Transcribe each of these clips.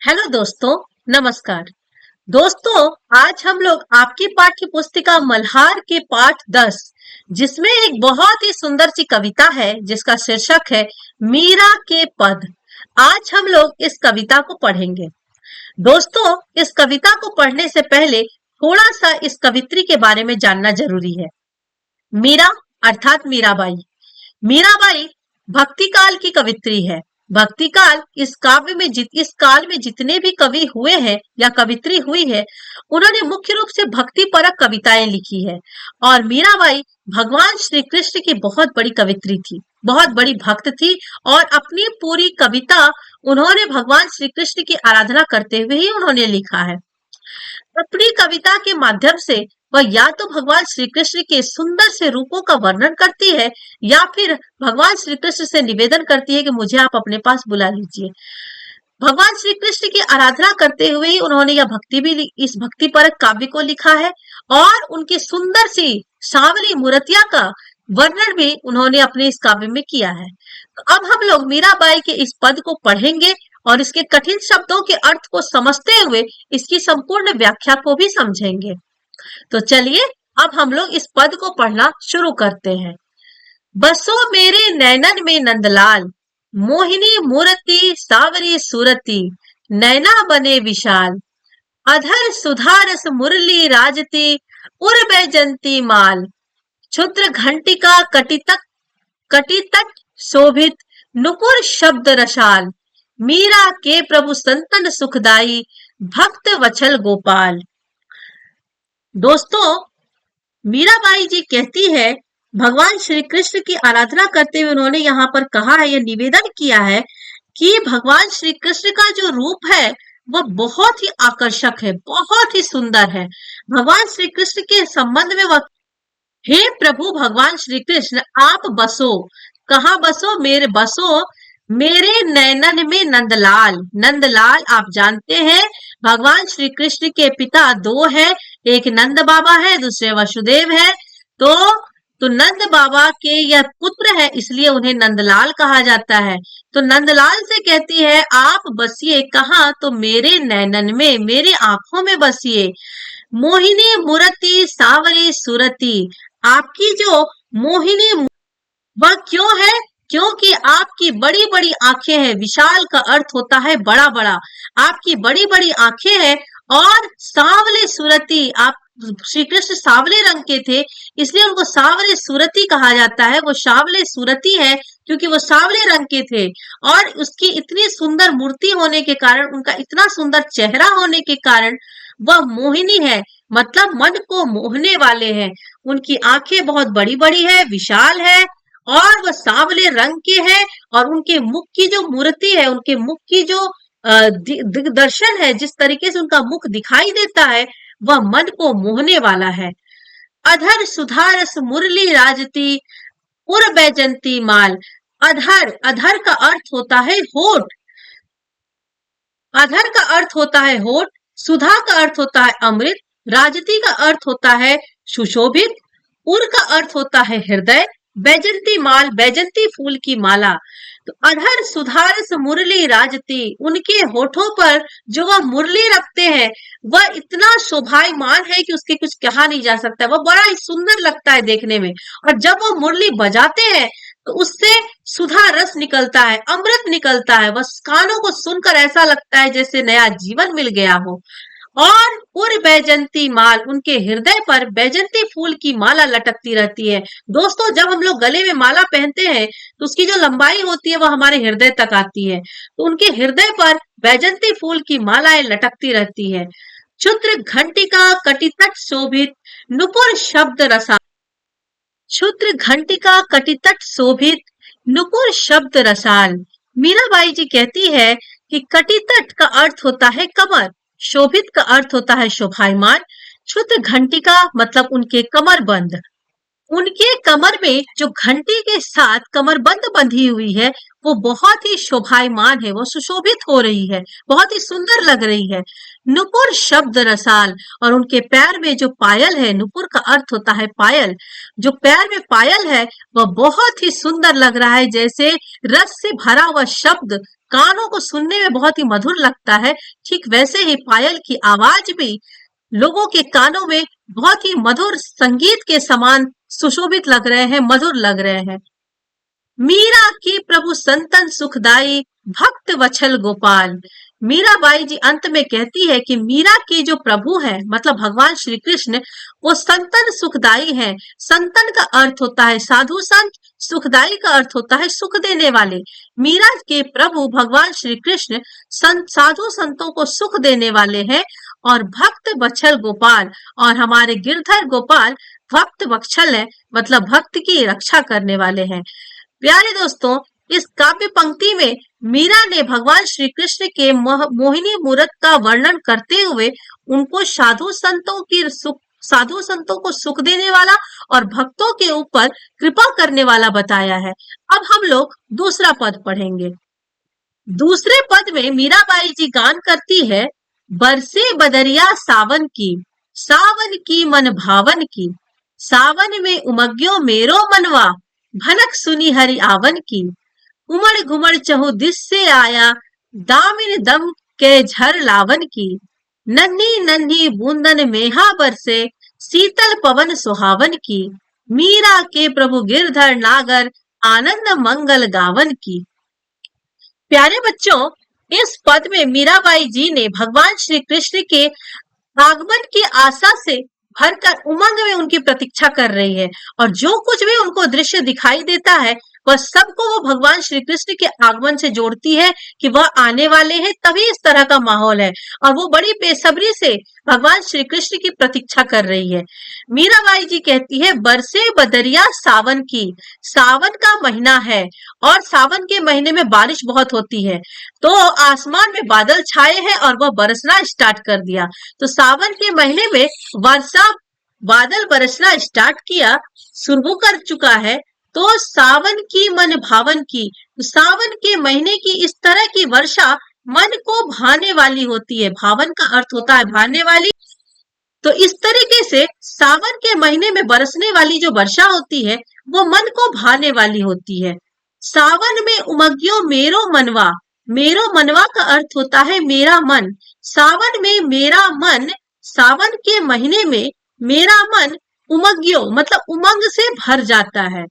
Hello दोस्तों, नमस्कार। दोस्तों, आज हम लोग आपकी पाठ्य पुस्तिका मल्हार के पाठ 10, जिसमें एक बहुत ही सुंदर सी कविता है जिसका शीर्षक है मीरा के पद। आज हम लोग इस कविता को पढ़ेंगे। दोस्तों, इस कविता को पढ़ने से पहले थोड़ा सा इस कवित्री के बारे में जानना जरूरी है। मीरा अर्थात मीराबाई। मीराबाई भक्ति काल की कवित्री है। भक्ति काल इस काल में जितने भी कवि हुए हैं या कवित्री हुई है, उन्होंने मुख्य रूप से भक्ति परक कविताएं लिखी है। और मीराबाई भगवान श्री कृष्ण की बहुत बड़ी कवित्री थी, बहुत बड़ी भक्त थी। और अपनी पूरी कविता उन्होंने भगवान श्री कृष्ण की आराधना करते हुए ही उन्होंने लिखा है। अपनी कविता के माध्यम से वह या तो भगवान श्री कृष्ण के सुंदर से रूपों का वर्णन करती है या फिर भगवान श्री कृष्ण से निवेदन करती है कि मुझे आप अपने पास बुला लीजिए। भगवान श्री कृष्ण की आराधना करते हुए ही उन्होंने यह इस भक्ति परक काव्य को लिखा है। और उनकी सुंदर सी सांवली मूर्तिया का वर्णन भी उन्होंने अपने इस काव्य में किया है। तो अब हम लोग मीराबाई के इस पद को पढ़ेंगे और इसके कठिन शब्दों के अर्थ को समझते हुए इसकी संपूर्ण व्याख्या को भी समझेंगे। तो चलिए अब हम लोग इस पद को पढ़ना शुरू करते हैं। बसो मेरे नैनन में नंदलाल, मोहिनी मूर्ति सावरी सूरती, नैना बने विशाल, अधर सुधारस मुरली राजती, उर बैजंती माल, क्षुद्र घंटिका कटितट शोभित, नुपुर शब्द रसाल, मीरा के प्रभु संतन सुखदाई, भक्त वचल गोपाल। दोस्तों, मीराबाई जी कहती है, भगवान श्री कृष्ण की आराधना करते हुए उन्होंने यहाँ पर कहा है, यह निवेदन किया है कि भगवान श्री कृष्ण का जो रूप है वह बहुत ही आकर्षक है, बहुत ही सुंदर है। भगवान श्री कृष्ण के संबंध में वह, हे प्रभु भगवान श्री कृष्ण, आप बसो। कहाँ बसो? मेरे नैनन में नंदलाल। नंदलाल आप जानते हैं भगवान श्री कृष्ण के पिता दो हैं, एक नंद बाबा है, दूसरे वसुदेव है। तो नंद बाबा के यह पुत्र है, इसलिए उन्हें नंदलाल कहा जाता है। तो नंदलाल से कहती है, आप बसिए कहाँ? तो मेरे नैनन में, मेरे आंखों में बसिए। मोहिनी मूर्ति सावरी सूरती, आपकी जो मोहिनी वह क्यों है? क्योंकि आपकी बड़ी बड़ी आंखें हैं। विशाल का अर्थ होता है बड़ा बड़ा। आपकी बड़ी बड़ी आंखें हैं और सांवले सूरती, आप श्री कृष्ण सांवले रंग के थे, इसलिए उनको सांवले सूरती कहा जाता है। वो सांवले सूरती है क्योंकि वो सांवले रंग के थे। और उसकी इतनी सुंदर मूर्ति होने के कारण, उनका इतना सुंदर चेहरा होने के कारण वह मोहिनी है, मतलब मन को मोहने वाले हैं। उनकी आंखें बहुत बड़ी बड़ी है, विशाल है और वह सांवले रंग के हैं। और उनके मुख की जो मूर्ति है, उनके मुख की जो दिग्दर्शन है, जिस तरीके से उनका मुख दिखाई देता है, वह मन को मोहने वाला है। अधर सुधारस मुरली राजती, उर बैजंती माल। अधर, अधर का अर्थ होता है होठ। अधर का अर्थ होता है होठ, सुधा का अर्थ होता है अमृत, राजती का अर्थ होता है सुशोभित, उर का अर्थ होता है हृदय, बैजंती माल, बैजंती फूल की माला। तो अधर सुधारस मुरली राजती, उनके होठों पर जो वह मुरली रखते हैं वह इतना शोभायमान है कि उसके कुछ कहा नहीं जा सकता। वह बड़ा ही सुंदर लगता है देखने में। और जब वो मुरली बजाते हैं तो उससे सुधा रस निकलता है, अमृत निकलता है। बस कानों को सुनकर ऐसा लगता है जैसे नया जीवन मिल गया हो। और उर बैजंती माल, उनके हृदय पर बैजंती फूल की माला लटकती रहती है। दोस्तों, जब हम लोग गले में माला पहनते हैं तो उसकी जो लंबाई होती है वह हमारे हृदय तक आती है। तो उनके हृदय पर बैजंती फूल की मालाएं लटकती रहती है। क्षुद्र घंटिका कटितट शोभित, नुपुर शब्द रसा। क्षुद्र घंटिका कटितट शोभित, नुपुर शब्द रसाल। मीराबाई जी कहती है कि कटितट का अर्थ होता है कमर, शोभित का अर्थ होता है शोभायमान, क्षुद्र घंटिका मतलब उनके कमरबंद। उनके कमर में जो घंटी के साथ कमरबंद बंधी हुई है वो बहुत ही शोभायमान है, वो सुशोभित हो रही है, बहुत ही सुंदर लग रही है। नुपुर शब्द रसाल, और उनके पैर में जो पायल है, नुपुर का अर्थ होता है पायल, जो पैर में पायल है वह बहुत ही सुंदर लग रहा है, जैसे रस से भरा हुआ शब्द कानों को सुनने में बहुत ही मधुर लगता है, ठीक वैसे ही पायल की आवाज भी लोगों के कानों में बहुत ही मधुर संगीत के समान सुशोभित लग रहे हैं, मधुर लग रहे हैं। मीरा की प्रभु संतन सुखदाई, भक्त वत्सल गोपाल। मीराबाई जी अंत में कहती है कि मीरा के जो प्रभु है मतलब भगवान श्री कृष्ण, वो संतन सुखदाई है। संतन का अर्थ होता है साधु संत, सुखदाई का अर्थ होता है सुख देने वाले। मीरा के प्रभु भगवान श्री कृष्ण साधु संतों को सुख देने वाले हैं। और भक्त वत्सल गोपाल, और हमारे गिरधर गोपाल भक्त वत्सल है, मतलब भक्त की रक्षा करने वाले हैं। प्यारे दोस्तों, इस काव्य पंक्ति में मीरा ने भगवान श्री कृष्ण के मोहिनी मूरत का वर्णन करते हुए उनको साधु संतों को सुख देने वाला और भक्तों के ऊपर कृपा करने वाला बताया है। अब हम लोग दूसरा पद पढ़ेंगे। दूसरे पद में मीराबाई जी गान करती है, बरसे बदरिया सावन की मन भावन की, सावन में उमग्यो मेरो मनवा, भनक सुनी हरि आवन की, उमड़ घुमड़ चहु दिस से आया, दामिन दम के झर लावन की, नन्ही नन्ही बूंदन मेहा बरसे, शीतल पवन सुहावन की, मीरा के प्रभु गिरधर नागर, आनंद मंगल गावन की। प्यारे बच्चों, इस पद में मीराबाई जी ने भगवान श्री कृष्ण के आगमन की आशा से भरकर उमंग में उनकी प्रतीक्षा कर रही है, और जो कुछ भी उनको दृश्य दिखाई देता है वह सबको वो भगवान श्री कृष्ण के आगमन से जोड़ती है कि वह आने वाले हैं, तभी इस तरह का माहौल है, और वो बड़ी बेसब्री से भगवान श्री कृष्ण की प्रतीक्षा कर रही है। मीराबाई जी कहती है, बरसे बदरिया सावन की, सावन का महीना है और सावन के महीने में बारिश बहुत होती है, तो आसमान में बादल छाए हैं और वह बरसना स्टार्ट कर दिया। तो सावन के महीने में वर्षा बादल बरसना स्टार्ट किया, शुरू कर चुका है। तो सावन की मन भावन की, सावन के महीने की इस तरह की वर्षा मन को भाने वाली होती है। भावन का अर्थ होता है भाने वाली। तो इस तरीके से सावन के महीने में बरसने वाली जो वर्षा होती है वो मन को भाने वाली होती है। सावन में उमग्यो मेरो मनवा, मेरो मनवा का अर्थ होता है मेरा मन। सावन में मेरा मन, सावन के महीने में मेरा मन उमग्यो मतलब उमंग से भर जाता है।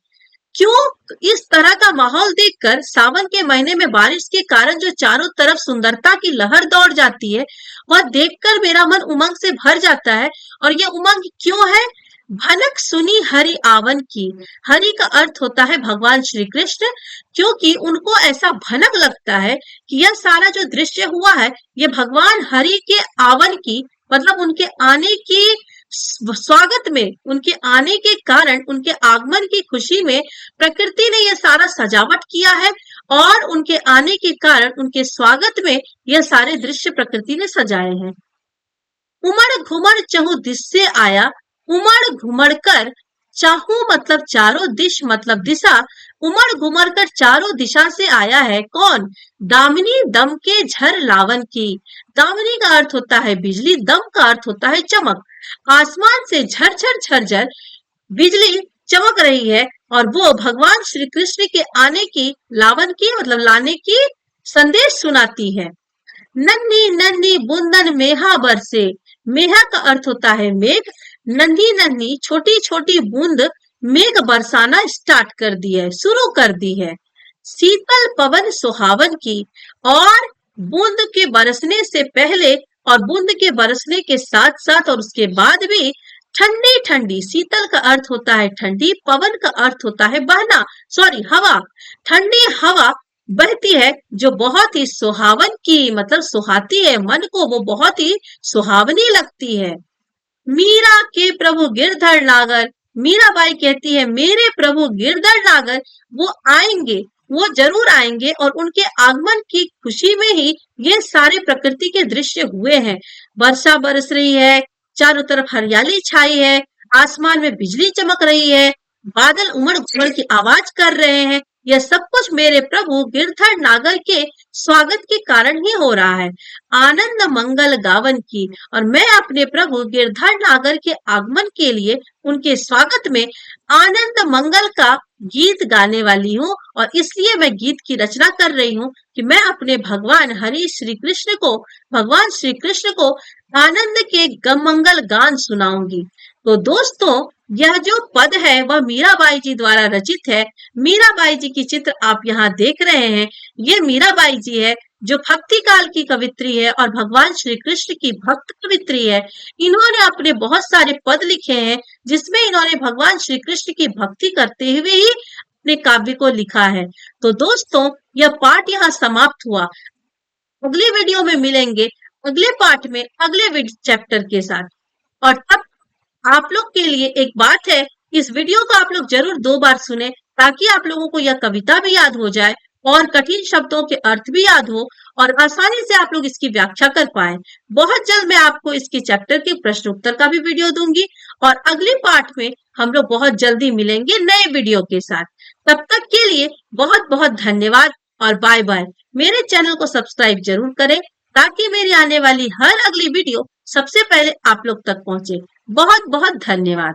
क्यों? इस तरह का माहौल देखकर, सावन के महीने में बारिश के कारण जो चारों तरफ सुंदरता की लहर दौड़ जाती है, वह देखकर मेरा मन उमंग से भर जाता है। और यह उमंग क्यों है? भनक सुनी हरि आवन की, हरि का अर्थ होता है भगवान श्री कृष्ण, क्योंकि उनको ऐसा भनक लगता है कि यह सारा जो दृश्य हुआ है ये भगवान हरि के आवन की मतलब उनके आने की स्वागत में, उनके आने के कारण, उनके आगमन की खुशी में प्रकृति ने यह सारा सजावट किया है, और उनके आने के कारण, उनके स्वागत में यह सारे दृश्य प्रकृति ने सजाए हैं। उमड़ घुमड़ चहु दिस से आया, उमड़ घुमड़ कर, चाहू मतलब चारों, दिश मतलब दिशा, उमड़ घुमड़ कर चारों दिशा से आया है। कौन? दामिनी दम के झर लावन की, दामिनी का अर्थ होता है बिजली, दम का अर्थ होता है चमक। आसमान से झरझर झरझर बिजली चमक रही है, और वो भगवान श्री कृष्ण के आने की, लावन की मतलब लाने की संदेश सुनाती है। नन्ही नन्ही बूंदन मेहा बरसे, मेहा का अर्थ होता है मेघ, नन्ही नन्ही छोटी छोटी बूंद मेघ बरसाना स्टार्ट कर दी है, शुरू कर दी है। शीतल पवन सुहावन की, और बूंद के बरसने से पहले और बूंद के बरसने के साथ साथ और उसके बाद भी ठंडी ठंडी, शीतल का अर्थ होता है ठंडी, पवन का अर्थ होता है बहना, सॉरी हवा, ठंडी हवा बहती है जो बहुत ही सुहावन की मतलब सुहाती है मन को, वो बहुत ही सुहावनी लगती है। मीरा के प्रभु गिरधर नागर, मीराबाई कहती है मेरे प्रभु गिरधर नागर वो आएंगे, वो जरूर आएंगे, और उनके आगमन की खुशी में ही ये सारे प्रकृति के दृश्य हुए हैं। वर्षा बरस रही है, चारों तरफ हरियाली छाई है, आसमान में बिजली चमक रही है, बादल उमड़ घुमड़ की आवाज कर रहे हैं, यह सब कुछ मेरे प्रभु गिरधर नागर के स्वागत के कारण ही हो रहा है। आनंद मंगल गावन की, और मैं अपने प्रभु गिरधर नागर के आगमन के लिए उनके स्वागत में आनंद मंगल का गीत गाने वाली हूँ, और इसलिए मैं गीत की रचना कर रही हूँ कि मैं अपने भगवान भगवान श्री कृष्ण को आनंद के मंगल गान सुनाऊंगी। तो दोस्तों, यह जो पद है वह मीराबाई जी द्वारा रचित है। मीराबाई जी की चित्र आप यहाँ देख रहे हैं। ये मीराबाई जी है जो भक्ति काल की कवित्री है और भगवान श्री कृष्ण की भक्त कवित्री है। इन्होंने अपने बहुत सारे पद लिखे हैं जिसमें इन्होंने भगवान श्री कृष्ण की भक्ति करते हुए ही अपने काव्य को लिखा है। तो दोस्तों, यह पाठ यहाँ समाप्त हुआ। अगले वीडियो में मिलेंगे अगले पार्ट में अगले चैप्टर के साथ। और तब आप लोग के लिए एक बात है, इस वीडियो को आप लोग जरूर 2 बार सुने ताकि आप लोगों को यह कविता भी याद हो जाए और कठिन शब्दों के अर्थ भी याद हो और आसानी से आप लोग इसकी व्याख्या कर पाए। बहुत जल्द मैं आपको इसके चैप्टर के प्रश्न उत्तर का भी वीडियो दूंगी और अगले पार्ट में हम लोग बहुत जल्दी मिलेंगे नए वीडियो के साथ। तब तक के लिए बहुत बहुत धन्यवाद और बाय बाय। मेरे चैनल को सब्सक्राइब जरूर करें ताकि मेरी आने वाली हर अगली वीडियो सबसे पहले आप लोग तक पहुंचे। बहुत बहुत धन्यवाद।